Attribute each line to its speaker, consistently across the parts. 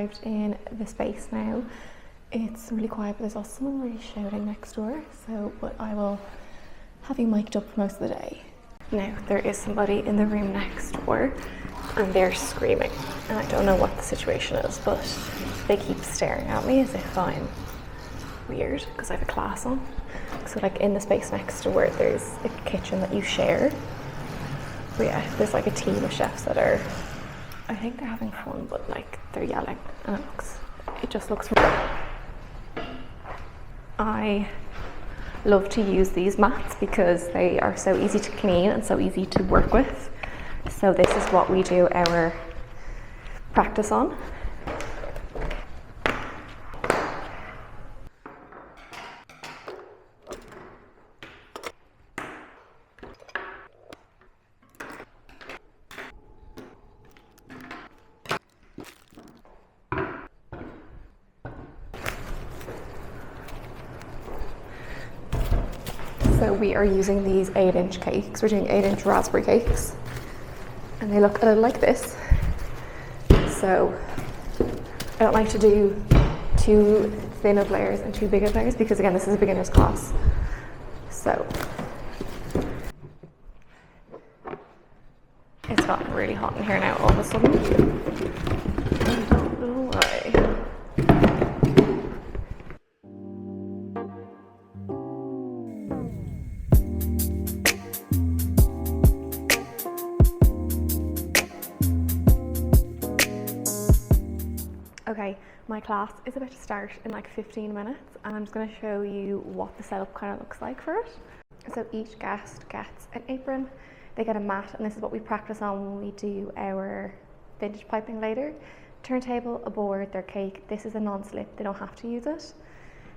Speaker 1: arrived in the space now. It's really quiet, but there's also someone really shouting next door, but I will have you mic'd up for most of the day. Now, there is somebody in the room next door and they're screaming, and I don't know what the situation is, but they keep staring at me as if I'm weird because I have a class on. So like in the space next door, there's a kitchen that you share. But yeah, there's like a team of chefs that are, I think they're having fun, but like they're yelling, and it just looks. I love to use these mats because they are so easy to clean and so easy to work with. So this is what we do our practice on. So we are using these 8-inch cakes. We're doing 8-inch raspberry cakes. And they look a little like this. So I don't like to do too thin of layers and too big of layers because again, this is a beginner's class. So it's gotten really hot in here now all of a sudden. I don't know why. Okay, my class is about to start in like 15 minutes and I'm just going to show you what the setup kind of looks like for it. So each guest gets an apron, they get a mat, and this is what we practice on when we do our vintage piping later. Turntable, a board, their cake. This is a non-slip, they don't have to use it.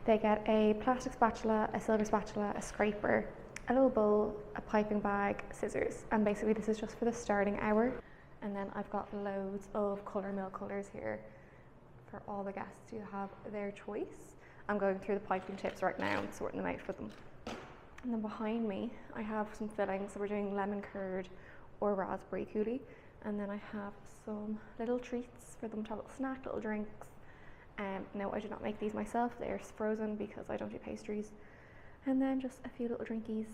Speaker 1: They get a plastic spatula, a silver spatula, a scraper, a little bowl, a piping bag, scissors, and basically this is just for the starting hour. And then I've got loads of colour mill colours here for all the guests to have their choice. I'm going through the piping tips right now and sorting them out for them. And then behind me, I have some fillings. So we're doing lemon curd or raspberry coulis. And then I have some little treats for them to have a little snack, little drinks. No, I did not make these myself. They are frozen because I don't do pastries. And then just a few little drinkies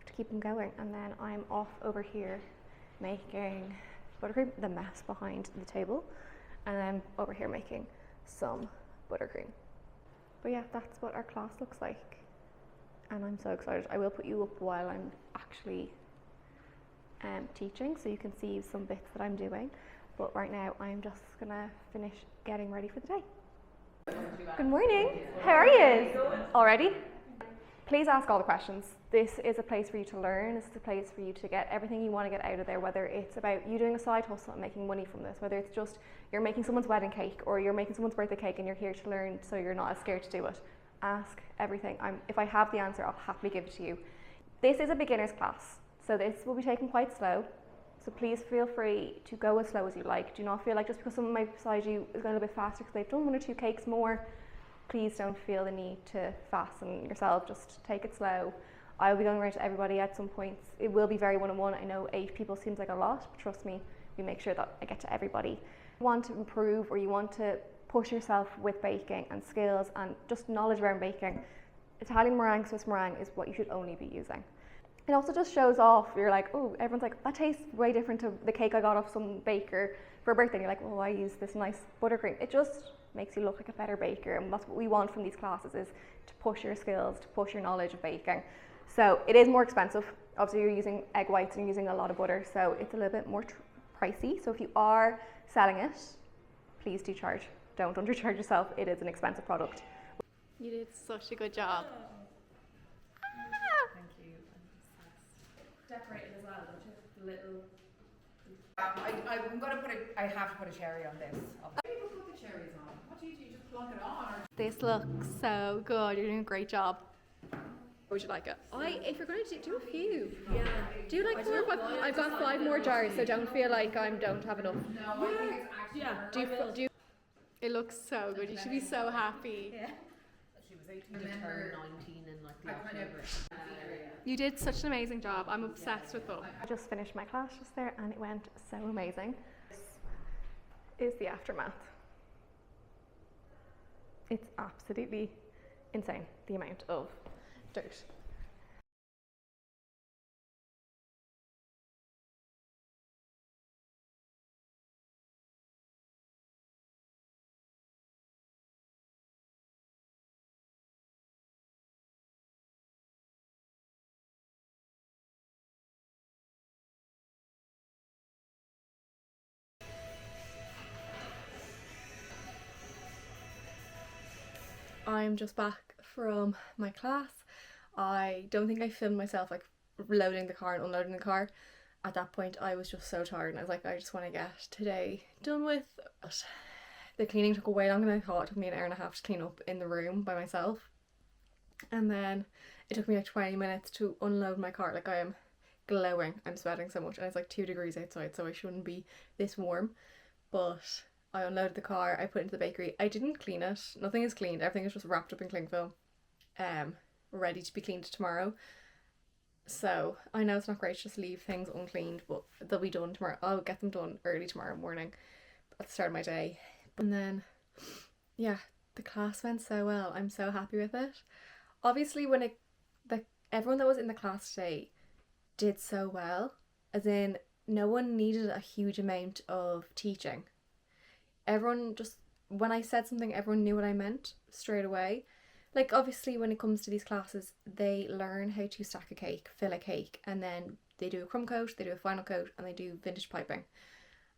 Speaker 1: to keep them going. And then I'm off over here making buttercream, the mess behind the table. And then over here making some buttercream. But yeah, that's what our class looks like. And I'm so excited. I will put you up while I'm actually teaching so you can see some bits that I'm doing. But right now I'm just gonna finish getting ready for the day. Good morning. How are you? Already? Please ask all the questions. This is a place for you to learn. This is a place for you to get everything you want to get out of there, whether it's about you doing a side hustle and making money from this, whether it's just you're making someone's wedding cake or you're making someone's birthday cake and you're here to learn so you're not as scared to do it. Ask everything. If I have the answer, I'll happily give it to you. This is a beginner's class, so this will be taken quite slow. So please feel free to go as slow as you like. Do not feel like just because someone might beside you is going a bit faster because they've done 1 or 2 cakes more, please don't feel the need to fasten yourself. Just take it slow. I will be going around to everybody at some points. It will be very one-on-one. I know 8 people seems like a lot, but trust me, we make sure that I get to everybody. If you want to improve or you want to push yourself with baking and skills and just knowledge around baking, Italian meringue, Swiss meringue is what you should only be using. It also just shows off. You're like, oh, everyone's like, that tastes way different to the cake I got off some baker for a birthday. And you're like, oh, I use this nice buttercream. It just makes you look like a better baker, and that's what we want from these classes, is to push your skills, to push your knowledge of baking. So it is more expensive. Obviously you're using egg whites and you're using a lot of butter, so it's a little bit more pricey. So if you are selling it, please do charge. Don't undercharge yourself. It is an expensive product. You did such a good job.
Speaker 2: Thank you. Decorated as well, don't you? Little. I'm gonna I have to put a cherry on this. How do you put the cherries on? What do? You just plonk it on? Or?
Speaker 1: This looks so good. You're doing a great job. Would you like it? If you're going to do a few.
Speaker 2: Yeah.
Speaker 1: Do like 4 or 5. I've got 5 more jars, so don't feel like I don't have enough.
Speaker 2: No, I think it's actually.
Speaker 1: It looks so good. You should be so happy.
Speaker 2: Yeah. She was 18 to turn 19 in like the October.
Speaker 1: You did such an amazing job. I'm obsessed with them. I just finished my class just there and it went so amazing. This is the aftermath. It's absolutely insane, the amount of dirt. I'm just back from my class. I don't think I filmed myself like loading the car and unloading the car. At that point I was just so tired and I was like, I just want to get today done with. But the cleaning took way longer than I thought. It took me an hour and a half to clean up in the room by myself. And then it took me like 20 minutes to unload my car. Like I am glowing. I'm sweating so much and it's like 2 degrees outside, so I shouldn't be this warm. But I unloaded the car, I put it into the bakery. I didn't clean it. Nothing is cleaned. Everything is just wrapped up in cling film, ready to be cleaned tomorrow. So I know it's not great to just leave things uncleaned, but they'll be done tomorrow. I'll get them done early tomorrow morning at the start of my day. And then, yeah, the class went so well. I'm so happy with it. Obviously, everyone that was in the class today did so well, as in no one needed a huge amount of teaching. Everyone just, when I said something, everyone knew what I meant straight away. Like obviously when it comes to these classes, they learn how to stack a cake, fill a cake, and then they do a crumb coat, they do a final coat, and they do vintage piping.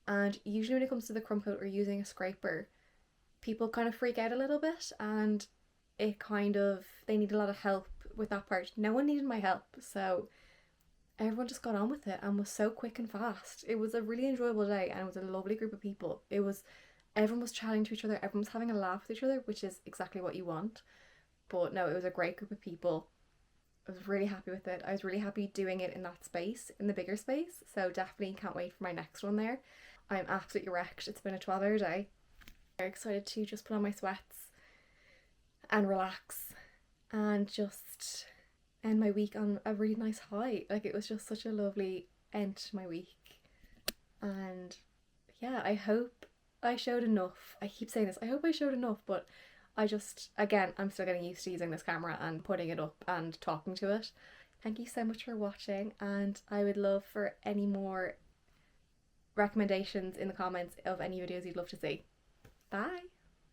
Speaker 1: And usually when it comes to the crumb coat or using a scraper, people kind of freak out a little bit, and they need a lot of help with that part. No one needed my help, so everyone just got on with it and was so quick and fast. It was a really enjoyable day and it was a lovely group of people. Everyone was chatting to each other, everyone was having a laugh with each other, which is exactly what you want. But no, it was a great group of people. I was really happy with it. I was really happy doing it in that space, in the bigger space. So definitely can't wait for my next one there. I'm absolutely wrecked. It's been a 12-hour day. Very excited to just put on my sweats and relax and just end my week on a really nice high. Like it was just such a lovely end to my week. And yeah, I hope I showed enough. I keep saying this, I hope I showed enough, but again, I'm still getting used to using this camera and putting it up and talking to it. Thank you so much for watching, and I would love for any more recommendations in the comments of any videos you'd love to see. Bye!